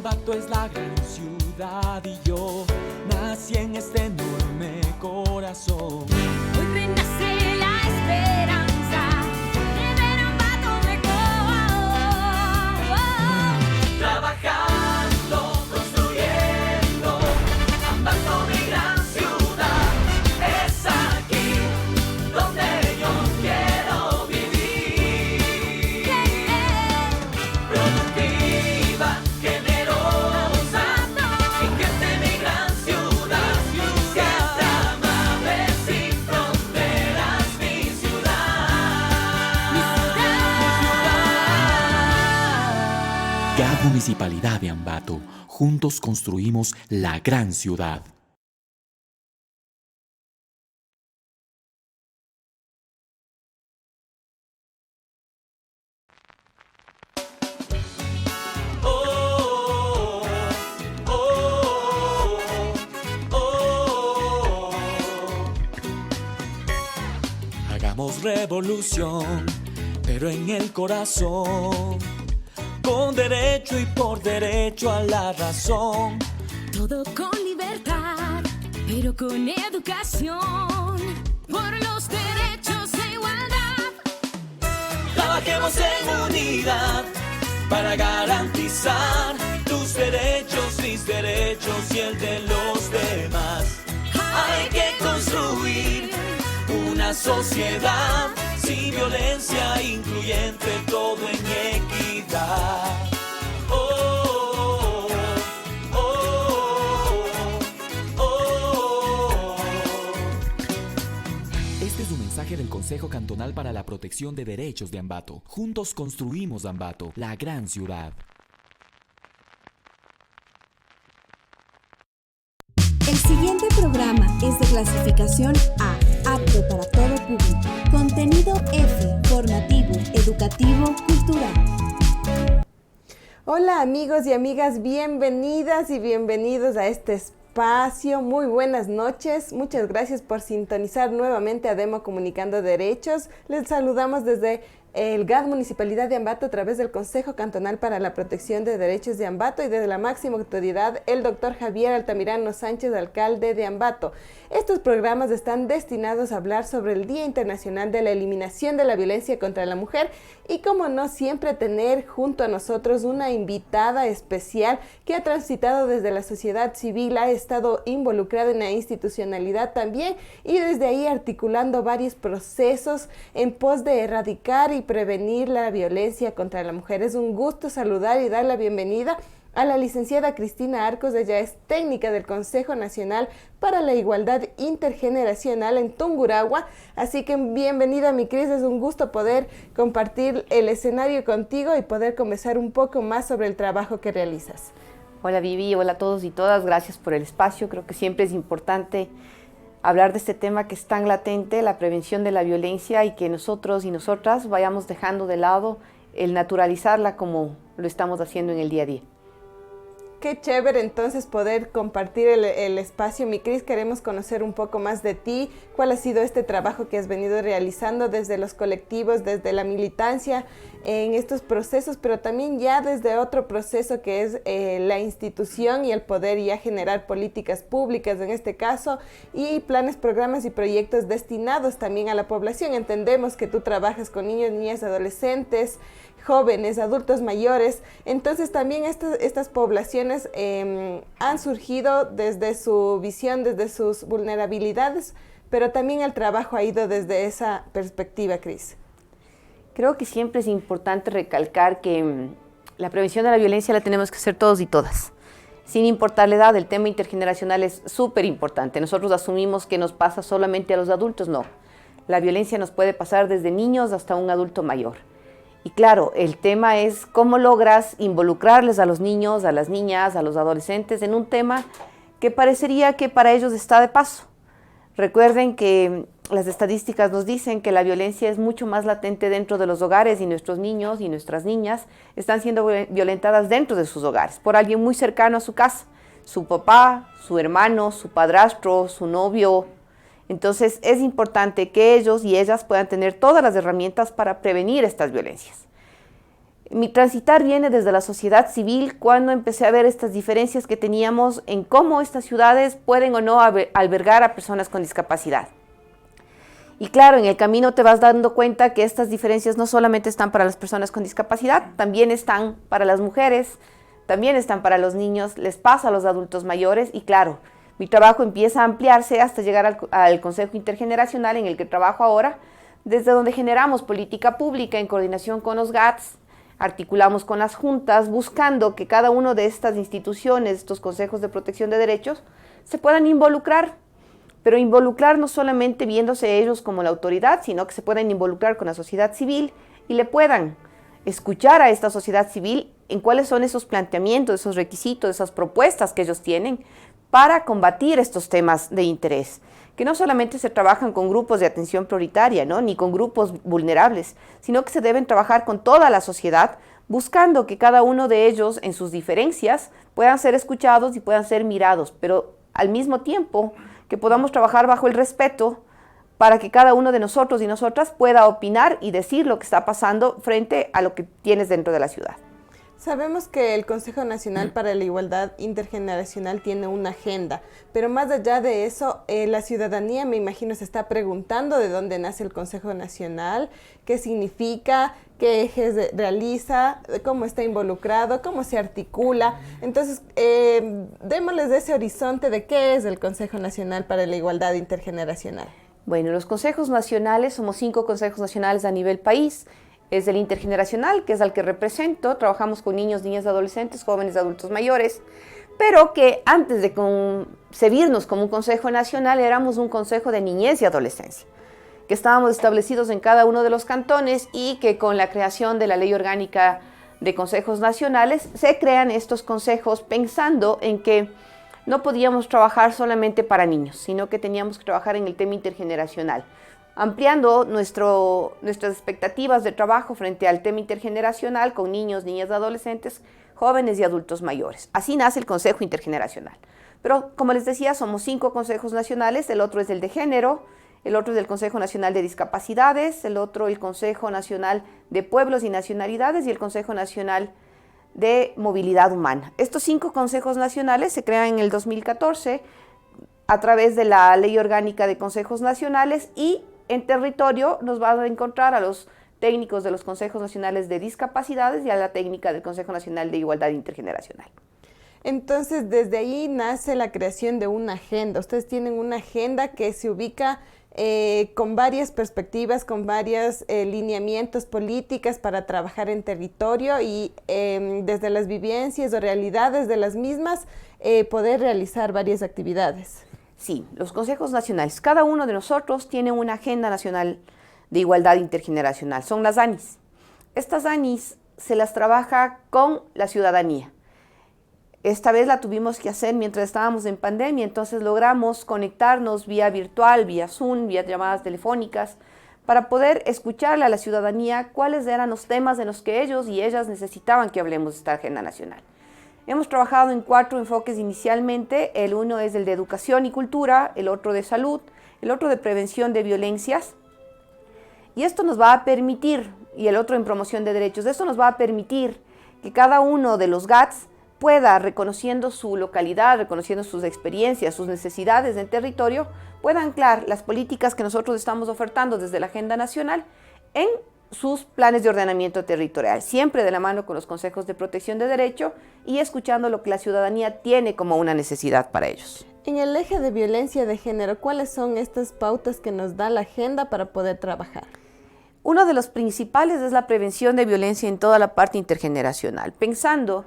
Ambato es la gran ciudad y yo nací en este enorme corazón. Hoy renace la esperanza de ver Ambato mejor. Trabajando, construyendo, Ambato mi gran ciudad. Es aquí donde yo quiero vivir. Productiva, generosa, fíjate mi gran ciudad. Siempre amable, sin fronteras, mi ciudad. GAD Municipalidad de Ambato. Juntos construimos la gran ciudad. Hagamos revolución, pero en el corazón, con derecho y por derecho a la razón. Todo con libertad, pero con educación, por los derechos de igualdad. Trabajemos en unidad para garantizar tus derechos, mis derechos y el de los demás. Hay que construir una sociedad sin violencia, incluyente, todo en equidad. Oh, oh, oh, oh. Este es un mensaje del Consejo Cantonal para la Protección de Derechos de Ambato. Juntos construimos Ambato, la gran ciudad. El siguiente programa es de clasificación A, apto para todo público. Contenido F, formativo, educativo, cultural. Hola amigos y amigas, bienvenidas y bienvenidos a este espacio. Muy buenas noches, muchas gracias por sintonizar nuevamente a Demo Comunicando Derechos. Les saludamos desde el GAD Municipalidad de Ambato a través del Consejo Cantonal para la Protección de Derechos de Ambato y desde la máxima autoridad, el doctor Javier Altamirano Sánchez, alcalde de Ambato. Estos programas están destinados a hablar sobre el Día Internacional de la Eliminación de la Violencia contra la Mujer y, como no, siempre tener junto a nosotros una invitada especial que ha transitado desde la sociedad civil, ha estado involucrada en la institucionalidad también y desde ahí articulando varios procesos en pos de erradicar y prevenir la violencia contra la mujer. Es un gusto saludar y dar la bienvenida a la licenciada Cristina Arcos. Ella es técnica del Consejo Nacional para la Igualdad Intergeneracional en Tungurahua. Así que bienvenida, mi Cris, es un gusto poder compartir el escenario contigo y poder conversar un poco más sobre el trabajo que realizas. Hola Vivi, hola a todos y todas, gracias por el espacio. Creo que siempre es importante hablar de este tema que es tan latente, la prevención de la violencia, y que nosotros y nosotras vayamos dejando de lado el naturalizarla como lo estamos haciendo en el día a día. Qué chévere entonces poder compartir el espacio. Mi Cris, queremos conocer un poco más de ti. ¿Cuál ha sido este trabajo que has venido realizando desde los colectivos, desde la militancia en estos procesos, pero también ya desde otro proceso que es la institución y el poder ya generar políticas públicas en este caso y planes, programas y proyectos destinados también a la población? Entendemos que tú trabajas con niños, niñas, adolescentes, jóvenes, adultos mayores. Entonces también estas poblaciones han surgido desde su visión, desde sus vulnerabilidades, pero también el trabajo ha ido desde esa perspectiva, Cris. Creo que siempre es importante recalcar que la prevención de la violencia la tenemos que hacer todos y todas. Sin importar la edad, el tema intergeneracional es súper importante. Nosotros asumimos que nos pasa solamente a los adultos, no. La violencia nos puede pasar desde niños hasta un adulto mayor. Y claro, el tema es cómo logras involucrarles a los niños, a las niñas, a los adolescentes en un tema que parecería que para ellos está de paso. Recuerden que las estadísticas nos dicen que la violencia es mucho más latente dentro de los hogares y nuestros niños y nuestras niñas están siendo violentadas dentro de sus hogares por alguien muy cercano a su casa, su papá, su hermano, su padrastro, su novio. Entonces es importante que ellos y ellas puedan tener todas las herramientas para prevenir estas violencias. Mi transitar viene desde la sociedad civil, cuando empecé a ver estas diferencias que teníamos en cómo estas ciudades pueden o no albergar a personas con discapacidad. Y claro, en el camino te vas dando cuenta que estas diferencias no solamente están para las personas con discapacidad, también están para las mujeres, también están para los niños, les pasa a los adultos mayores y claro, mi trabajo empieza a ampliarse hasta llegar al Consejo Intergeneracional en el que trabajo ahora, desde donde generamos política pública en coordinación con los GATS, articulamos con las juntas, buscando que cada una de estas instituciones, estos consejos de protección de derechos, se puedan involucrar, pero involucrar no solamente viéndose ellos como la autoridad, sino que se puedan involucrar con la sociedad civil y le puedan escuchar a esta sociedad civil en cuáles son esos planteamientos, esos requisitos, esas propuestas que ellos tienen para combatir estos temas de interés, que no solamente se trabajan con grupos de atención prioritaria, ¿no? Ni con grupos vulnerables, sino que se deben trabajar con toda la sociedad, buscando que cada uno de ellos, en sus diferencias, puedan ser escuchados y puedan ser mirados, pero al mismo tiempo que podamos trabajar bajo el respeto para que cada uno de nosotros y nosotras pueda opinar y decir lo que está pasando frente a lo que tienes dentro de la ciudad. Sabemos que el Consejo Nacional para la Igualdad Intergeneracional tiene una agenda, pero más allá de eso, la ciudadanía, me imagino, se está preguntando de dónde nace el Consejo Nacional, qué significa, qué ejes realiza, cómo está involucrado, cómo se articula. Entonces, démosles ese horizonte de qué es el Consejo Nacional para la Igualdad Intergeneracional. Bueno, los consejos nacionales, somos 5 consejos nacionales a nivel país. Es el intergeneracional, que es al que represento. Trabajamos con niños, niñas, adolescentes, jóvenes, adultos mayores, pero que antes de concebirnos como un consejo nacional, éramos un consejo de niñez y adolescencia, que estábamos establecidos en cada uno de los cantones y que con la creación de la Ley Orgánica de Consejos Nacionales se crean estos consejos pensando en que no podíamos trabajar solamente para niños, sino que teníamos que trabajar en el tema intergeneracional, ampliando nuestras expectativas de trabajo frente al tema intergeneracional con niños, niñas, adolescentes, jóvenes y adultos mayores. Así nace el Consejo Intergeneracional. Pero, como les decía, somos 5 consejos nacionales, el otro es el de género, el otro es el Consejo Nacional de Discapacidades, el otro el Consejo Nacional de Pueblos y Nacionalidades y el Consejo Nacional de Movilidad Humana. Estos 5 consejos nacionales se crean en el 2014 a través de la Ley Orgánica de Consejos Nacionales y en territorio nos va a encontrar a los técnicos de los Consejos Nacionales de Discapacidades y a la técnica del Consejo Nacional de Igualdad Intergeneracional. Entonces, desde ahí nace la creación de una agenda. Ustedes tienen una agenda que se ubica con varias perspectivas, con varios lineamientos políticas para trabajar en territorio y desde las vivencias o realidades de las mismas poder realizar varias actividades. Sí, los consejos nacionales, cada uno de nosotros tiene una agenda nacional de igualdad intergeneracional, son las ANIs. Estas ANIs se las trabaja con la ciudadanía. Esta vez la tuvimos que hacer mientras estábamos en pandemia, entonces logramos conectarnos vía virtual, vía Zoom, vía llamadas telefónicas, para poder escucharle a la ciudadanía cuáles eran los temas en los que ellos y ellas necesitaban que hablemos de esta agenda nacional. Hemos trabajado en 4 enfoques inicialmente, el uno es el de educación y cultura, el otro de salud, el otro de prevención de violencias, y esto nos va a permitir, y el otro en promoción de derechos, esto nos va a permitir que cada uno de los GATS pueda, reconociendo su localidad, reconociendo sus experiencias, sus necesidades en territorio, pueda anclar las políticas que nosotros estamos ofertando desde la agenda nacional en sus planes de ordenamiento territorial, siempre de la mano con los consejos de protección de derecho y escuchando lo que la ciudadanía tiene como una necesidad para ellos. En el eje de violencia de género, ¿cuáles son estas pautas que nos da la agenda para poder trabajar? Uno de los principales es la prevención de violencia en toda la parte intergeneracional, pensando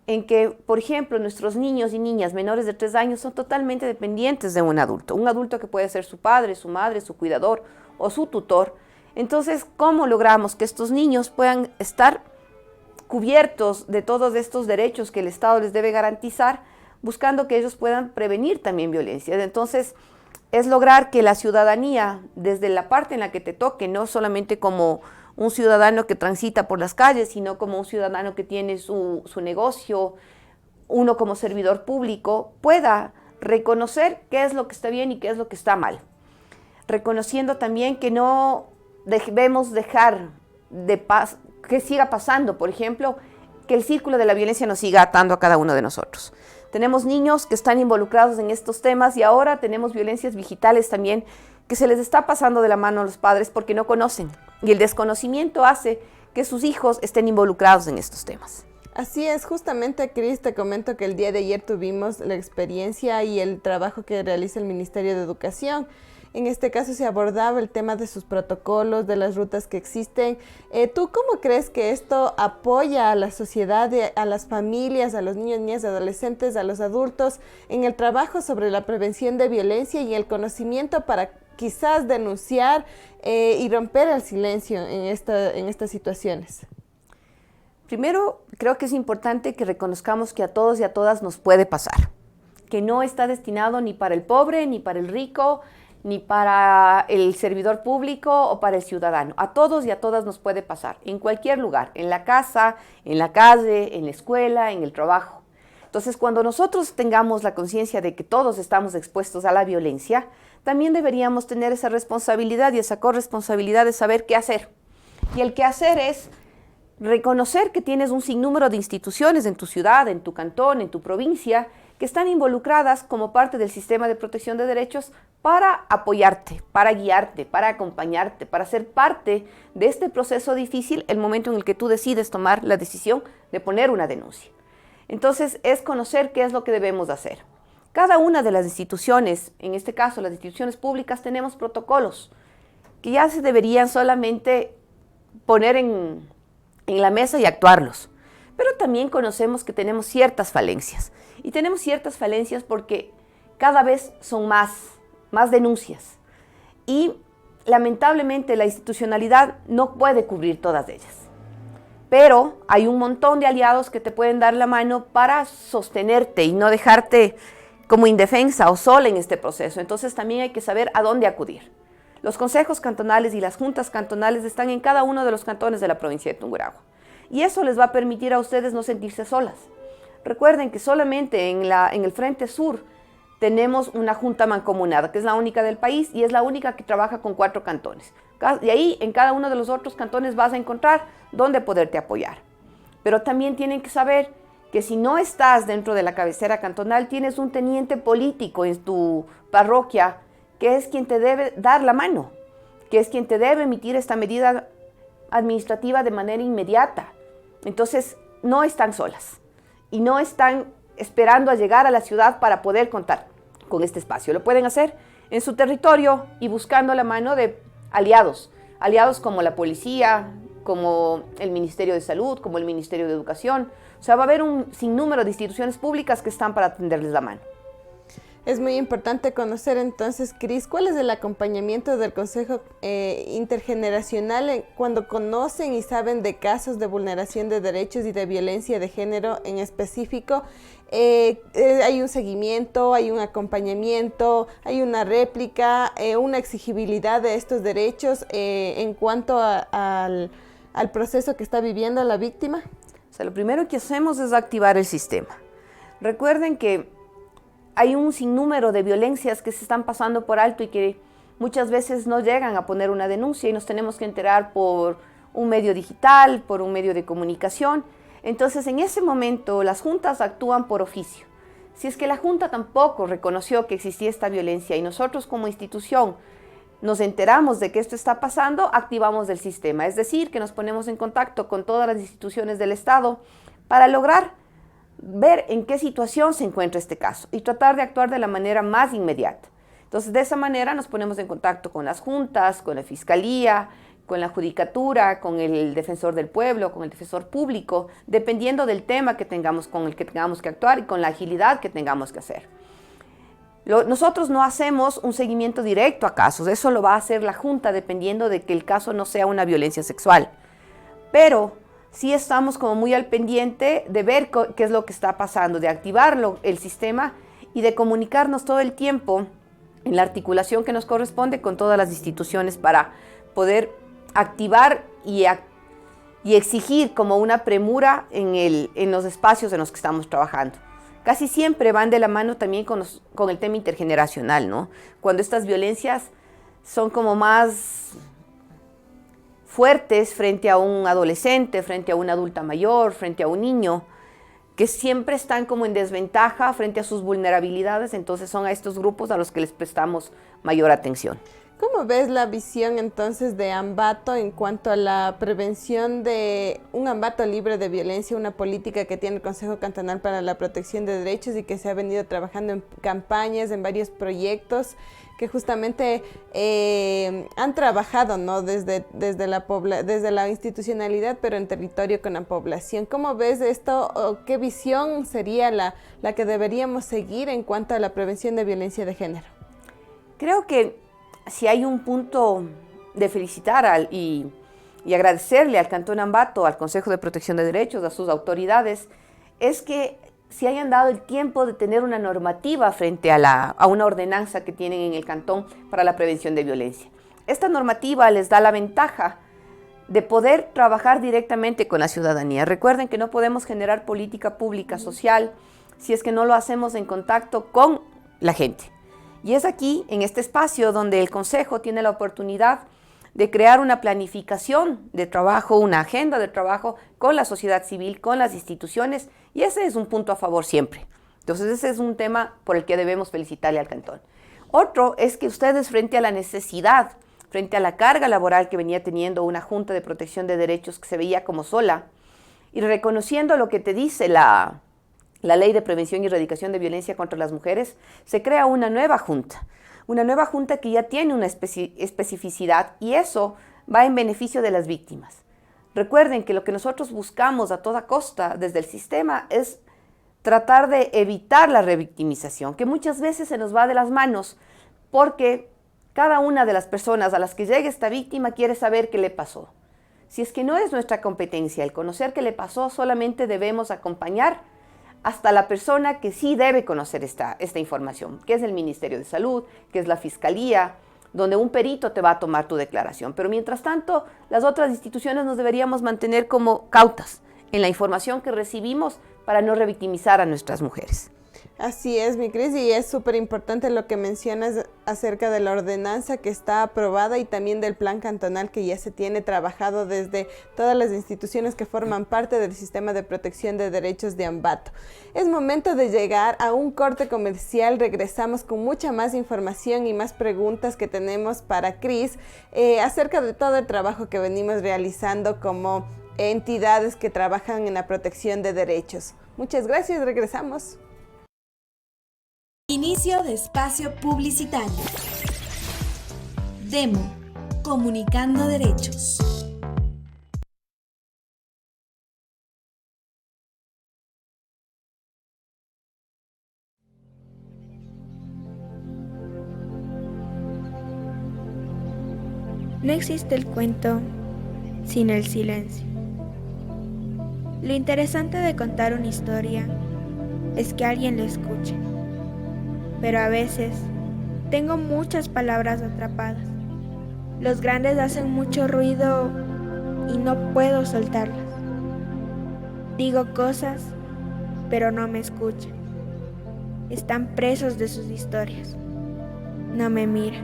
en que, por ejemplo, nuestros niños y niñas menores de 3 años son totalmente dependientes de un adulto que puede ser su padre, su madre, su cuidador o su tutor. Entonces, ¿cómo logramos que estos niños puedan estar cubiertos de todos estos derechos que el Estado les debe garantizar, buscando que ellos puedan prevenir también violencia? Entonces, es lograr que la ciudadanía, desde la parte en la que te toque, no solamente como un ciudadano que transita por las calles, sino como un ciudadano que tiene su negocio, uno como servidor público, pueda reconocer qué es lo que está bien y qué es lo que está mal. Reconociendo también que no debemos dejar que siga pasando, por ejemplo, que el círculo de la violencia nos siga atando a cada uno de nosotros. Tenemos niños que están involucrados en estos temas y ahora tenemos violencias digitales también que se les está pasando de la mano a los padres porque no conocen. Y el desconocimiento hace que sus hijos estén involucrados en estos temas. Así es, justamente, Cris, te comento que el día de ayer tuvimos la experiencia y el trabajo que realiza el Ministerio de Educación. En este caso se abordaba el tema de sus protocolos, de las rutas que existen. ¿Tú cómo crees que esto apoya a la sociedad, a las familias, a los niños, niñas, adolescentes, a los adultos en el trabajo sobre la prevención de violencia y el conocimiento para quizás denunciar y romper el silencio en estas situaciones? Primero, creo que es importante que reconozcamos que a todos y a todas nos puede pasar, que no está destinado ni para el pobre, ni para el rico, ni para el servidor público o para el ciudadano. A todos y a todas nos puede pasar, en cualquier lugar, en la casa, en la calle, en la escuela, en el trabajo. Entonces, cuando nosotros tengamos la conciencia de que todos estamos expuestos a la violencia, también deberíamos tener esa responsabilidad y esa corresponsabilidad de saber qué hacer. Y el qué hacer es reconocer que tienes un sinnúmero de instituciones en tu ciudad, en tu cantón, en tu provincia, que están involucradas como parte del sistema de protección de derechos para apoyarte, para guiarte, para acompañarte, para ser parte de este proceso difícil el momento en el que tú decides tomar la decisión de poner una denuncia. Entonces, es conocer qué es lo que debemos hacer. Cada una de las instituciones, en este caso las instituciones públicas, tenemos protocolos que ya se deberían solamente poner en la mesa y actuarlos. Pero también conocemos que tenemos ciertas falencias. Y tenemos ciertas falencias porque cada vez son más denuncias. Y lamentablemente la institucionalidad no puede cubrir todas ellas. Pero hay un montón de aliados que te pueden dar la mano para sostenerte y no dejarte como indefensa o sola en este proceso. Entonces también hay que saber a dónde acudir. Los consejos cantonales y las juntas cantonales están en cada uno de los cantones de la provincia de Tungurahua. Y eso les va a permitir a ustedes no sentirse solas. Recuerden que solamente en el Frente Sur tenemos una junta mancomunada, que es la única del país y es la única que trabaja con 4 cantones. Y ahí, en cada uno de los otros cantones vas a encontrar dónde poderte apoyar. Pero también tienen que saber que si no estás dentro de la cabecera cantonal, tienes un teniente político en tu parroquia que es quien te debe dar la mano, que es quien te debe emitir esta medida administrativa de manera inmediata. Entonces, no están solas y no están esperando a llegar a la ciudad para poder contar con este espacio. Lo pueden hacer en su territorio y buscando la mano de aliados como la policía, como el Ministerio de Salud, como el Ministerio de Educación. O sea, va a haber un sinnúmero de instituciones públicas que están para tenderles la mano. Es muy importante conocer entonces, Cris, cuál es el acompañamiento del Consejo Intergeneracional cuando conocen y saben de casos de vulneración de derechos y de violencia de género en específico. Hay un seguimiento, hay un acompañamiento, hay una réplica, una exigibilidad de estos derechos en cuanto al proceso que está viviendo la víctima. O sea, lo primero que hacemos es activar el sistema. Recuerden que hay un sinnúmero de violencias que se están pasando por alto y que muchas veces no llegan a poner una denuncia y nos tenemos que enterar por un medio digital, por un medio de comunicación. Entonces, en ese momento, las juntas actúan por oficio. Si es que la junta tampoco reconoció que existía esta violencia y nosotros como institución nos enteramos de que esto está pasando, activamos el sistema. Es decir, que nos ponemos en contacto con todas las instituciones del Estado para lograr ver en qué situación se encuentra este caso y tratar de actuar de la manera más inmediata. Entonces, de esa manera nos ponemos en contacto con las juntas, con la Fiscalía, con la Judicatura, con el Defensor del Pueblo, con el Defensor Público, dependiendo del tema que tengamos, con el que tengamos que actuar y con la agilidad que tengamos que hacer. Nosotros no hacemos un seguimiento directo a casos, eso lo va a hacer la Junta dependiendo de que el caso no sea una violencia sexual. Pero sí estamos como muy al pendiente de ver qué es lo que está pasando, de activarlo, el sistema y de comunicarnos todo el tiempo en la articulación que nos corresponde con todas las instituciones para poder activar y exigir como una premura en los espacios en los que estamos trabajando. Casi siempre van de la mano también con el tema intergeneracional, ¿no? Cuando estas violencias son como más fuertes frente a un adolescente, frente a una adulta mayor, frente a un niño, que siempre están como en desventaja frente a sus vulnerabilidades, entonces son a estos grupos a los que les prestamos mayor atención. ¿Cómo ves la visión entonces de Ambato en cuanto a la prevención de un Ambato libre de violencia, una política que tiene el Consejo Cantonal para la Protección de Derechos y que se ha venido trabajando en campañas, en varios proyectos que justamente han trabajado, ¿no? desde la institucionalidad, pero en territorio con la población? ¿Cómo ves esto o qué visión sería la que deberíamos seguir en cuanto a la prevención de violencia de género? Creo que si hay un punto de felicitar y agradecerle al Cantón Ambato, al Consejo de Protección de Derechos, a sus autoridades, es que se hayan dado el tiempo de tener una normativa frente a una ordenanza que tienen en el Cantón para la prevención de violencia. Esta normativa les da la ventaja de poder trabajar directamente con la ciudadanía. Recuerden que no podemos generar política pública social si es que no lo hacemos en contacto con la gente. Y es aquí, en este espacio, donde el Consejo tiene la oportunidad de crear una planificación de trabajo, una agenda de trabajo con la sociedad civil, con las instituciones, y ese es un punto a favor siempre. Entonces, ese es un tema por el que debemos felicitarle al Cantón. Otro es que ustedes, frente a la necesidad, frente a la carga laboral que venía teniendo una Junta de Protección de Derechos que se veía como sola, y reconociendo lo que te dice la Ley de Prevención y Erradicación de Violencia contra las Mujeres, se crea una nueva junta que ya tiene una especificidad, y eso va en beneficio de las víctimas. Recuerden que lo que nosotros buscamos a toda costa desde el sistema es tratar de evitar la revictimización, que muchas veces se nos va de las manos porque cada una de las personas a las que llegue esta víctima quiere saber qué le pasó. Si es que no es nuestra competencia el conocer qué le pasó, solamente debemos acompañar hasta la persona que sí debe conocer esta información, que es el Ministerio de Salud, que es la Fiscalía, donde un perito te va a tomar tu declaración. Pero mientras tanto, las otras instituciones nos deberíamos mantener como cautas en la información que recibimos para no revictimizar a nuestras mujeres. Así es, mi Cris, y es súper importante lo que mencionas acerca de la ordenanza que está aprobada y también del plan cantonal que ya se tiene trabajado desde todas las instituciones que forman parte del sistema de protección de derechos de Ambato. Es momento de llegar a un corte comercial. Regresamos con mucha más información y más preguntas que tenemos para Cris acerca de todo el trabajo que venimos realizando como entidades que trabajan en la protección de derechos. Muchas gracias, regresamos. Inicio de espacio publicitario. Demo, comunicando derechos. No existe el cuento sin el silencio. Lo interesante de contar una historia es que alguien la escuche. Pero a veces tengo muchas palabras atrapadas. Los grandes hacen mucho ruido y no puedo soltarlas. Digo cosas, pero no me escuchan. Están presos de sus historias. No me miran.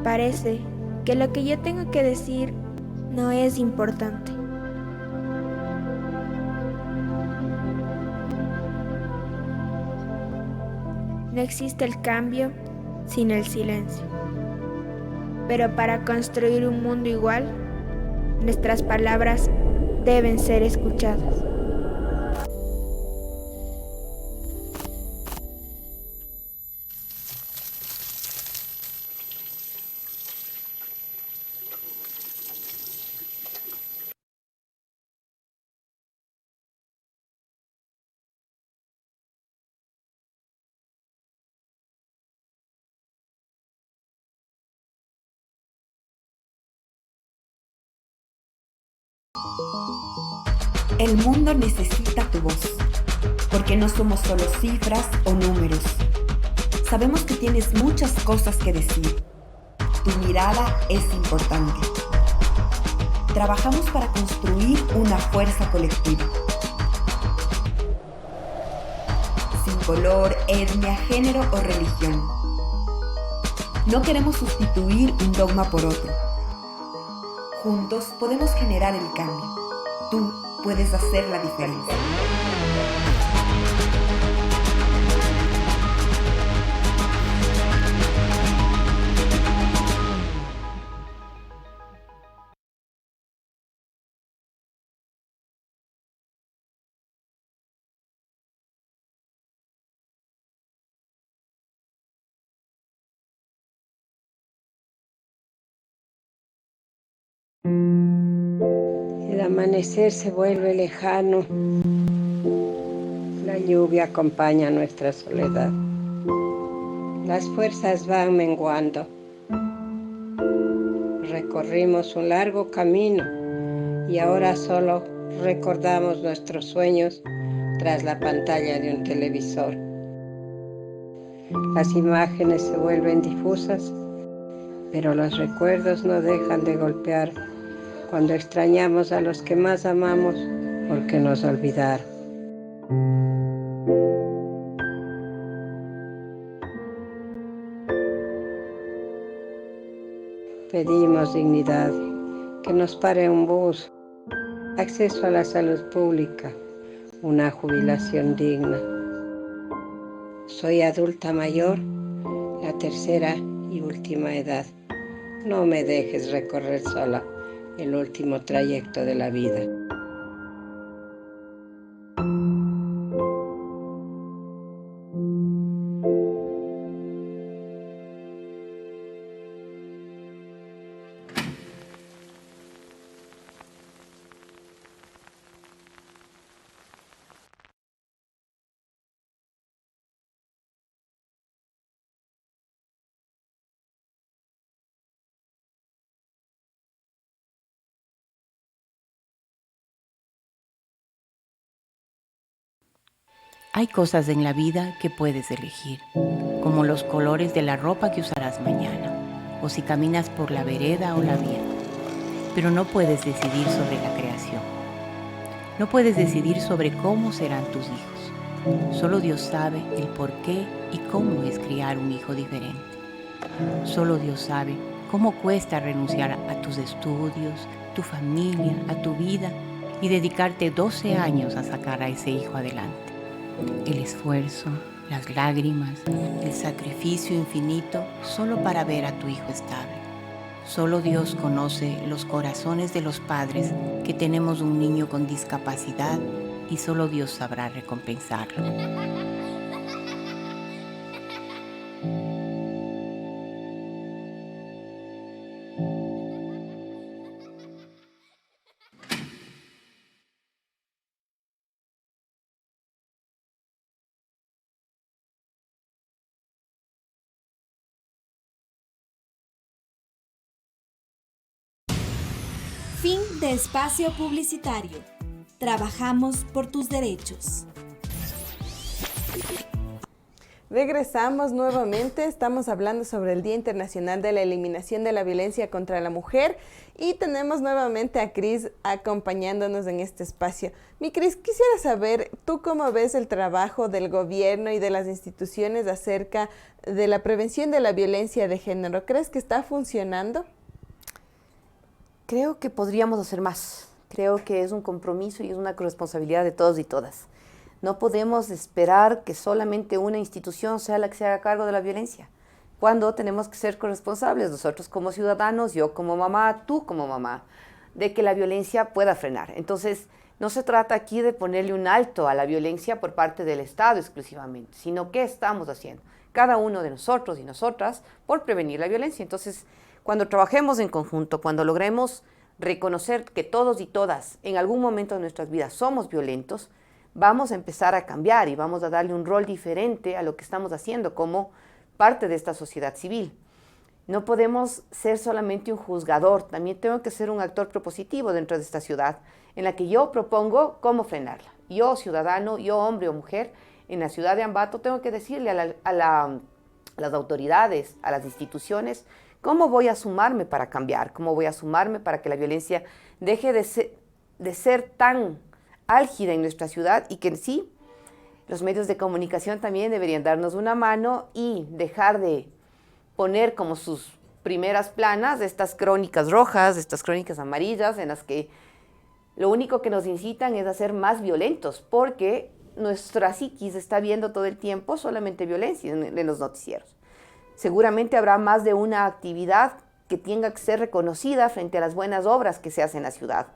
Parece que lo que yo tengo que decir no es importante. No existe el cambio sin el silencio. Pero para construir un mundo igual, nuestras palabras deben ser escuchadas. El mundo necesita tu voz, porque no somos solo cifras o números. Sabemos que tienes muchas cosas que decir. Tu mirada es importante. Trabajamos para construir una fuerza colectiva. Sin color, etnia, género o religión. No queremos sustituir un dogma por otro. Juntos podemos generar el cambio. Tú puedes hacer la diferencia. El amanecer se vuelve lejano, la lluvia acompaña nuestra soledad, las fuerzas van menguando. Recorrimos un largo camino y ahora solo recordamos nuestros sueños tras la pantalla de un televisor. Las imágenes se vuelven difusas, pero los recuerdos no dejan de golpear cuando extrañamos a los que más amamos porque nos olvidaron. Pedimos dignidad, que nos pare un bus, acceso a la salud pública, una jubilación digna. Soy adulta mayor, la tercera y última edad. No me dejes recorrer sola el último trayecto de la vida. Hay cosas en la vida que puedes elegir, como los colores de la ropa que usarás mañana, o si caminas por la vereda o la vía. Pero no puedes decidir sobre la creación. No puedes decidir sobre cómo serán tus hijos. Solo Dios sabe el por qué y cómo es criar un hijo diferente. Solo Dios sabe cómo cuesta renunciar a tus estudios, tu familia, a tu vida y dedicarte 12 años a sacar a ese hijo adelante. El esfuerzo, las lágrimas, el sacrificio infinito solo para ver a tu hijo estable. Solo Dios conoce los corazones de los padres que tenemos un niño con discapacidad y solo Dios sabrá recompensarlo. Fin de espacio publicitario. Trabajamos por tus derechos. Regresamos nuevamente, estamos hablando sobre el Día Internacional de la Eliminación de la Violencia contra la Mujer y tenemos nuevamente a Cris acompañándonos en este espacio. Mi Cris, quisiera saber, ¿tú cómo ves el trabajo del gobierno y de las instituciones acerca de la prevención de la violencia de género? ¿Crees que está funcionando? Creo que podríamos hacer más. Creo que es un compromiso y es una corresponsabilidad de todos y todas. No podemos esperar que solamente una institución sea la que se haga cargo de la violencia, cuando tenemos que ser corresponsables nosotros como ciudadanos, yo como mamá, tú como mamá, de que la violencia pueda frenar. Entonces, no se trata aquí de ponerle un alto a la violencia por parte del Estado exclusivamente, sino qué estamos haciendo, cada uno de nosotros y nosotras, por prevenir la violencia. Entonces, cuando trabajemos en conjunto, cuando logremos reconocer que todos y todas en algún momento de nuestras vidas somos violentos, vamos a empezar a cambiar y vamos a darle un rol diferente a lo que estamos haciendo como parte de esta sociedad civil. No podemos ser solamente un juzgador, también tengo que ser un actor propositivo dentro de esta ciudad en la que yo propongo cómo frenarla. Yo, ciudadano, yo, hombre o mujer, en la ciudad de Ambato tengo que decirle a las autoridades, a las instituciones, ¿cómo voy a sumarme para cambiar? ¿Cómo voy a sumarme para que la violencia deje de ser tan álgida en nuestra ciudad y que en sí los medios de comunicación también deberían darnos una mano y dejar de poner como sus primeras planas estas crónicas rojas, estas crónicas amarillas, en las que lo único que nos incitan es a ser más violentos, porque nuestra psiquis está viendo todo el tiempo solamente violencia en los noticieros. Seguramente habrá más de una actividad que tenga que ser reconocida frente a las buenas obras que se hacen en la ciudad,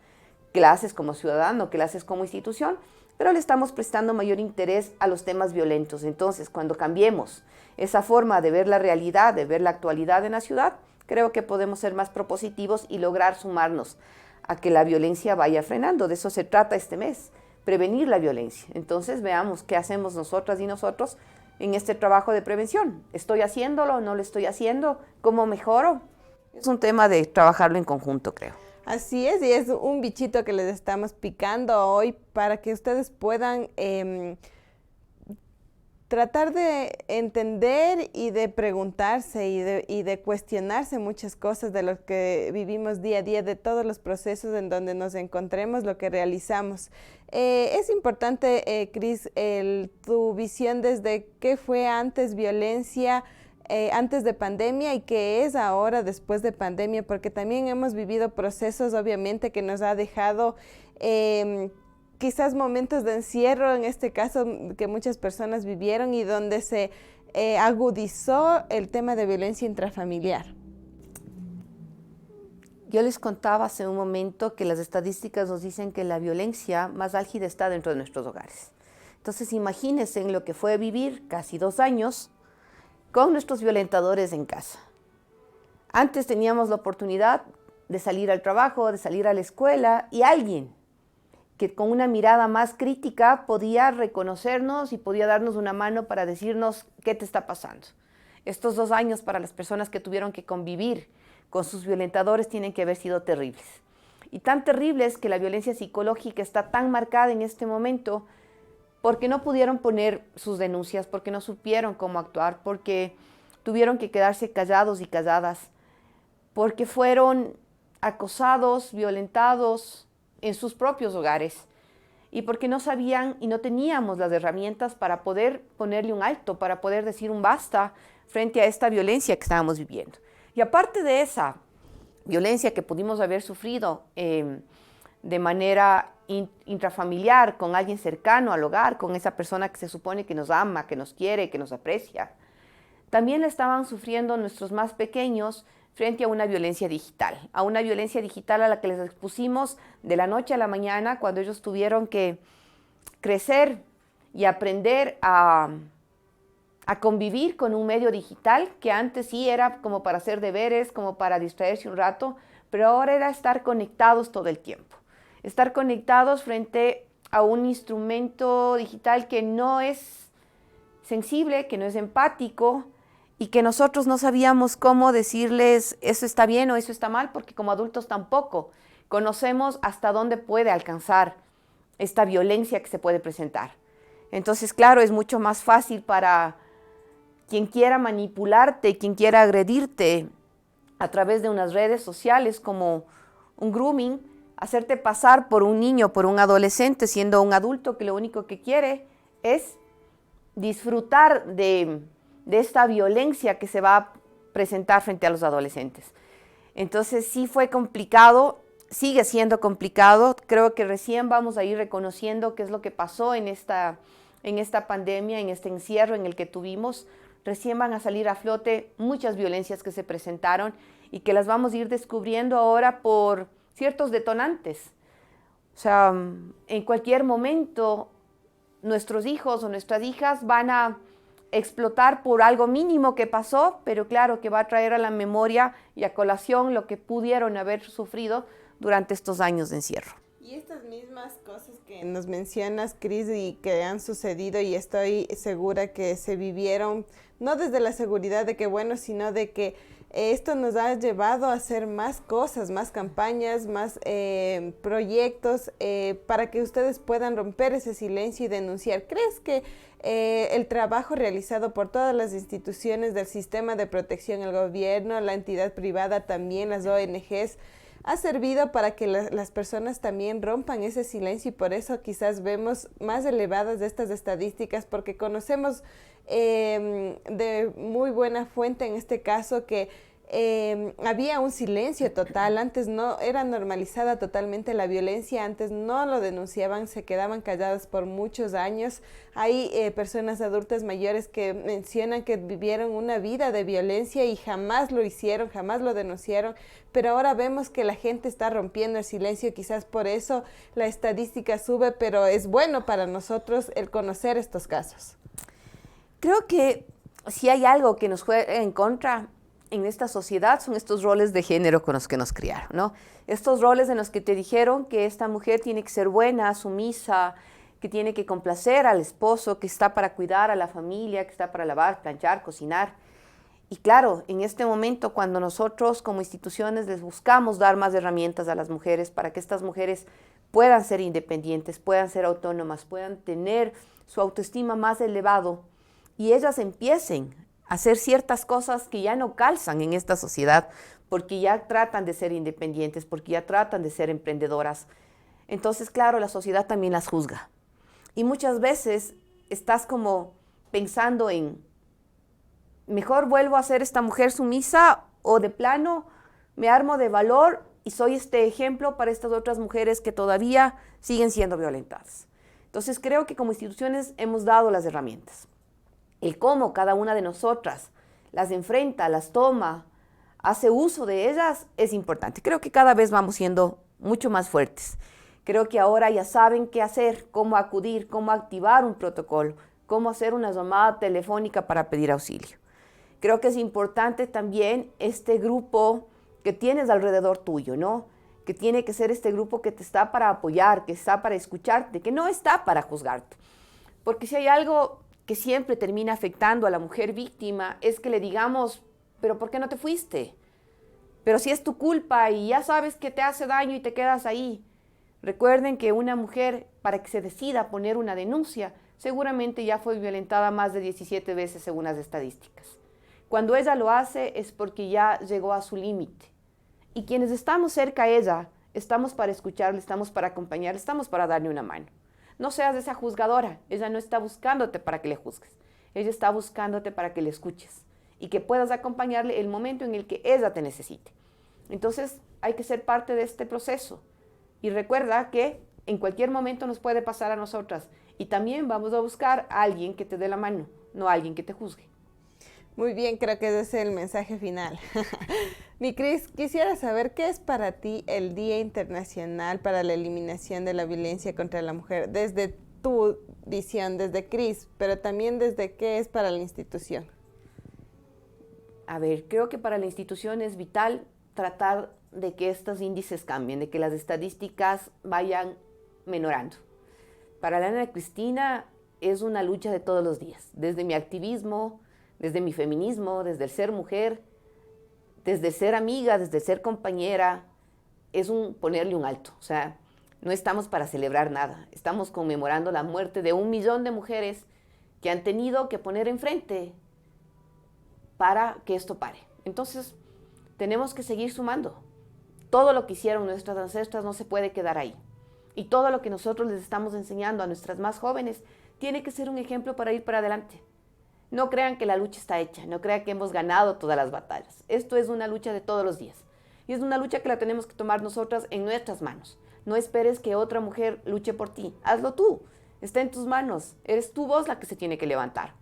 que la haces como ciudadano, que la haces como institución, pero le estamos prestando mayor interés a los temas violentos. Entonces, cuando cambiemos esa forma de ver la realidad, de ver la actualidad en la ciudad, creo que podemos ser más propositivos y lograr sumarnos a que la violencia vaya frenando. De eso se trata este mes, prevenir la violencia. Entonces, veamos qué hacemos nosotras y nosotros en este trabajo de prevención. ¿Estoy haciéndolo? ¿No lo estoy haciendo? ¿Cómo mejoro? Es un tema de trabajarlo en conjunto, creo. Así es, y es un bichito que les estamos picando hoy para que ustedes puedan tratar de entender y de preguntarse y de cuestionarse muchas cosas de lo que vivimos día a día, de todos los procesos en donde nos encontremos, lo que realizamos. Es importante, Cris, tu visión desde qué fue antes violencia, antes de pandemia y qué es ahora después de pandemia, porque también hemos vivido procesos obviamente que nos ha dejado quizás momentos de encierro, en este caso que muchas personas vivieron y donde se agudizó el tema de violencia intrafamiliar. Yo les contaba hace un momento que las estadísticas nos dicen que la violencia más álgida está dentro de nuestros hogares. Entonces imagínense en lo que fue vivir casi 2 años con nuestros violentadores en casa. Antes teníamos la oportunidad de salir al trabajo, de salir a la escuela, y alguien que con una mirada más crítica podía reconocernos y podía darnos una mano para decirnos qué te está pasando. Estos 2 años para las personas que tuvieron que convivir con sus violentadores tienen que haber sido terribles. Y tan terribles que la violencia psicológica está tan marcada en este momento porque no pudieron poner sus denuncias, porque no supieron cómo actuar, porque tuvieron que quedarse callados y calladas, porque fueron acosados, violentados en sus propios hogares, y porque no sabían y no teníamos las herramientas para poder ponerle un alto, para poder decir un basta frente a esta violencia que estábamos viviendo. Y aparte de esa violencia que pudimos haber sufrido de manera intrafamiliar, con alguien cercano al hogar, con esa persona que se supone que nos ama, que nos quiere, que nos aprecia, también la estaban sufriendo nuestros más pequeños frente a una violencia digital a la que les expusimos de la noche a la mañana, cuando ellos tuvieron que crecer y aprender a convivir con un medio digital que antes sí era como para hacer deberes, como para distraerse un rato, pero ahora era estar conectados todo el tiempo. Estar conectados frente a un instrumento digital que no es sensible, que no es empático y que nosotros no sabíamos cómo decirles eso está bien o eso está mal, porque como adultos tampoco conocemos hasta dónde puede alcanzar esta violencia que se puede presentar. Entonces, claro, es mucho más fácil para quien quiera manipularte, quien quiera agredirte a través de unas redes sociales como un grooming, hacerte pasar por un niño, por un adolescente, siendo un adulto que lo único que quiere es disfrutar de esta violencia que se va a presentar frente a los adolescentes. Entonces sí fue complicado, sigue siendo complicado. Creo que recién vamos a ir reconociendo qué es lo que pasó en esta pandemia, en este encierro en el que tuvimos. Recién van a salir a flote muchas violencias que se presentaron y que las vamos a ir descubriendo ahora por ciertos detonantes. O sea, en cualquier momento nuestros hijos o nuestras hijas van a explotar por algo mínimo que pasó, pero claro que va a traer a la memoria y a colación lo que pudieron haber sufrido durante estos años de encierro. Y estas mismas cosas que nos mencionas, Cris, y que han sucedido, y estoy segura que se vivieron, no desde la seguridad de que bueno, sino de que esto nos ha llevado a hacer más cosas, más campañas, más proyectos para que ustedes puedan romper ese silencio y denunciar. ¿Crees que el trabajo realizado por todas las instituciones del sistema de protección, el gobierno, la entidad privada, también las ONGs, ha servido para que las personas también rompan ese silencio, y por eso quizás vemos más elevadas estas estadísticas, porque conocemos de muy buena fuente en este caso que había un silencio total. Antes no era normalizada totalmente la violencia, antes no lo denunciaban, se quedaban calladas por muchos años. Hay personas adultas mayores que mencionan que vivieron una vida de violencia y jamás lo hicieron, jamás lo denunciaron, pero ahora vemos que la gente está rompiendo el silencio, quizás por eso la estadística sube, pero es bueno para nosotros el conocer estos casos. Creo que si hay algo que nos juega en contra en esta sociedad son estos roles de género con los que nos criaron, ¿no? Estos roles en los que te dijeron que esta mujer tiene que ser buena, sumisa, que tiene que complacer al esposo, que está para cuidar a la familia, que está para lavar, planchar, cocinar. Y claro, en este momento cuando nosotros como instituciones les buscamos dar más herramientas a las mujeres para que estas mujeres puedan ser independientes, puedan ser autónomas, puedan tener su autoestima más elevado y ellas empiecen hacer ciertas cosas que ya no calzan en esta sociedad, porque ya tratan de ser independientes, porque ya tratan de ser emprendedoras. Entonces, claro, la sociedad también las juzga. Y muchas veces estás como pensando en, mejor vuelvo a ser esta mujer sumisa o de plano me armo de valor y soy este ejemplo para estas otras mujeres que todavía siguen siendo violentadas. Entonces, creo que como instituciones hemos dado las herramientas. El cómo cada una de nosotras las enfrenta, las toma, hace uso de ellas es importante. Creo que cada vez vamos siendo mucho más fuertes. Creo que ahora ya saben qué hacer, cómo acudir, cómo activar un protocolo, cómo hacer una llamada telefónica para pedir auxilio. Creo que es importante también este grupo que tienes alrededor tuyo, ¿no? Que tiene que ser este grupo que te está para apoyar, que está para escucharte, que no está para juzgarte. Porque si hay algo que siempre termina afectando a la mujer víctima es que le digamos, pero ¿por qué no te fuiste? Pero si es tu culpa y ya sabes que te hace daño y te quedas ahí. Recuerden que una mujer, para que se decida a poner una denuncia, seguramente ya fue violentada más de 17 veces según las estadísticas. Cuando ella lo hace es porque ya llegó a su límite. Y quienes estamos cerca a ella, estamos para escucharle, estamos para acompañarle, estamos para darle una mano. No seas esa juzgadora, ella no está buscándote para que le juzgues, ella está buscándote para que le escuches y que puedas acompañarle el momento en el que ella te necesite. Entonces hay que ser parte de este proceso y recuerda que en cualquier momento nos puede pasar a nosotras y también vamos a buscar a alguien que te dé la mano, no a alguien que te juzgue. Muy bien, creo que ese es el mensaje final. Mi Cris, quisiera saber qué es para ti el Día Internacional para la Eliminación de la Violencia contra la Mujer, desde tu visión, desde Cris, pero también desde qué es para la institución. A ver, creo que para la institución es vital tratar de que estos índices cambien, de que las estadísticas vayan menorando. Para la Ana Cristina es una lucha de todos los días, desde mi activismo, desde mi feminismo, desde el ser mujer, desde el ser amiga, desde el ser compañera, es ponerle un alto. O sea, no estamos para celebrar nada, estamos conmemorando la muerte de 1 millón de mujeres que han tenido que poner enfrente para que esto pare. Entonces, tenemos que seguir sumando. Todo lo que hicieron nuestras ancestras no se puede quedar ahí. Y todo lo que nosotros les estamos enseñando a nuestras más jóvenes tiene que ser un ejemplo para ir para adelante. No crean que la lucha está hecha, no crean que hemos ganado todas las batallas. Esto es una lucha de todos los días. Y es una lucha que la tenemos que tomar nosotras en nuestras manos. No esperes que otra mujer luche por ti. Hazlo tú. Está en tus manos. Eres tu voz la que se tiene que levantar.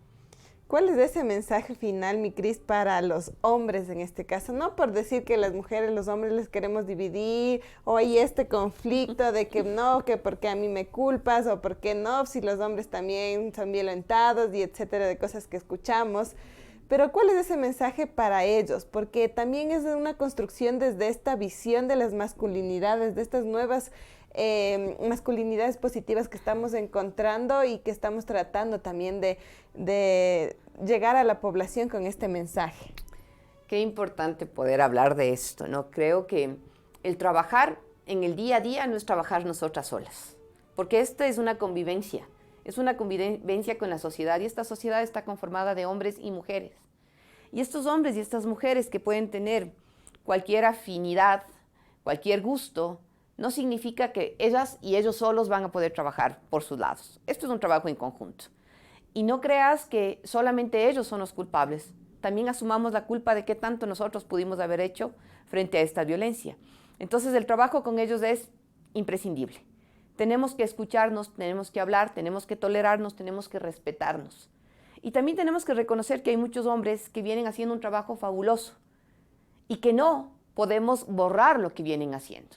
¿Cuál es ese mensaje final, mi Cris, para los hombres en este caso? No por decir que las mujeres, los hombres les queremos dividir, o hay este conflicto de que no, que porque a mí me culpas, o por qué no, si los hombres también son violentados, y etcétera, de cosas que escuchamos. Pero ¿cuál es ese mensaje para ellos? Porque también es una construcción desde esta visión de las masculinidades, de estas nuevas masculinidades positivas que estamos encontrando y que estamos tratando también de llegar a la población con este mensaje. Qué importante poder hablar de esto, ¿no? Creo que el trabajar en el día a día no es trabajar nosotras solas, porque esta es una convivencia con la sociedad, y esta sociedad está conformada de hombres y mujeres. Y estos hombres y estas mujeres que pueden tener cualquier afinidad, cualquier gusto, no significa que ellas y ellos solos van a poder trabajar por sus lados. Esto es un trabajo en conjunto. Y no creas que solamente ellos son los culpables. También asumamos la culpa de qué tanto nosotros pudimos haber hecho frente a esta violencia. Entonces el trabajo con ellos es imprescindible. Tenemos que escucharnos, tenemos que hablar, tenemos que tolerarnos, tenemos que respetarnos. Y también tenemos que reconocer que hay muchos hombres que vienen haciendo un trabajo fabuloso y que no podemos borrar lo que vienen haciendo.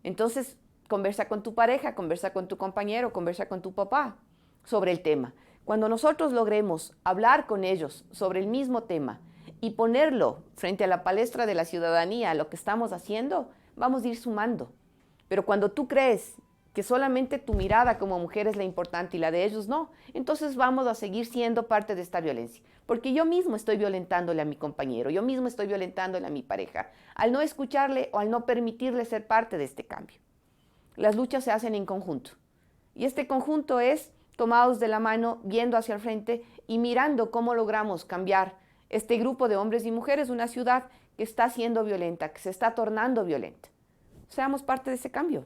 Entonces, conversa con tu pareja, conversa con tu compañero, conversa con tu papá sobre el tema. Cuando nosotros logremos hablar con ellos sobre el mismo tema y ponerlo frente a la palestra de la ciudadanía, lo que estamos haciendo, vamos a ir sumando. Pero cuando tú crees que solamente tu mirada como mujer es la importante y la de ellos no, entonces vamos a seguir siendo parte de esta violencia. Porque yo mismo estoy violentándole a mi compañero, yo mismo estoy violentándole a mi pareja, al no escucharle o al no permitirle ser parte de este cambio. Las luchas se hacen en conjunto. Y este conjunto es tomados de la mano, viendo hacia el frente y mirando cómo logramos cambiar este grupo de hombres y mujeres, una ciudad que está siendo violenta, que se está tornando violenta. Seamos parte de ese cambio.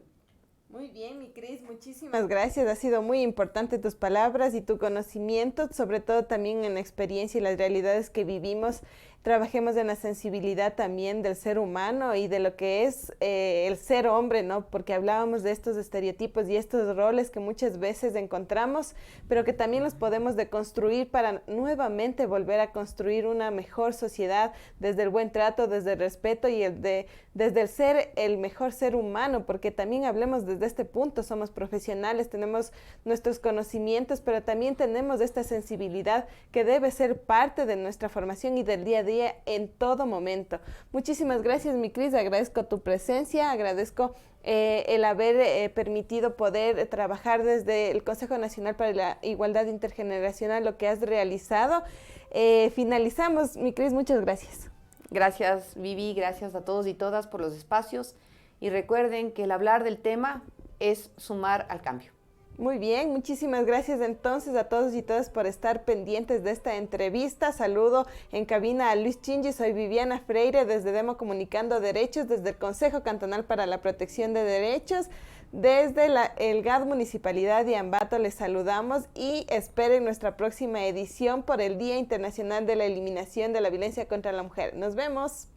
Muy bien, mi Cris, muchísimas gracias. Ha sido muy importante tus palabras y tu conocimiento, sobre todo también en la experiencia y las realidades que vivimos. Trabajemos en la sensibilidad también del ser humano y de lo que es el ser hombre, ¿no? Porque hablábamos de estos estereotipos y estos roles que muchas veces encontramos, pero que también los podemos deconstruir para nuevamente volver a construir una mejor sociedad desde el buen trato, desde el respeto y desde el ser el mejor ser humano, porque también hablemos desde este punto, somos profesionales, tenemos nuestros conocimientos, pero también tenemos esta sensibilidad que debe ser parte de nuestra formación y del día a día en todo momento. Muchísimas gracias, mi Cris, agradezco tu presencia, agradezco el haber permitido poder trabajar desde el Consejo Nacional para la Igualdad Intergeneracional, lo que has realizado. Finalizamos, mi Cris, muchas gracias. Gracias, Vivi, gracias a todos y todas por los espacios y recuerden que el hablar del tema es sumar al cambio. Muy bien, muchísimas gracias entonces a todos y todas por estar pendientes de esta entrevista. Saludo en cabina a Luis Chingi, soy Viviana Freire desde Demo Comunicando Derechos, desde el Consejo Cantonal para la Protección de Derechos. Desde el GAD Municipalidad de Ambato les saludamos y esperen nuestra próxima edición por el Día Internacional de la Eliminación de la Violencia contra la Mujer. Nos vemos.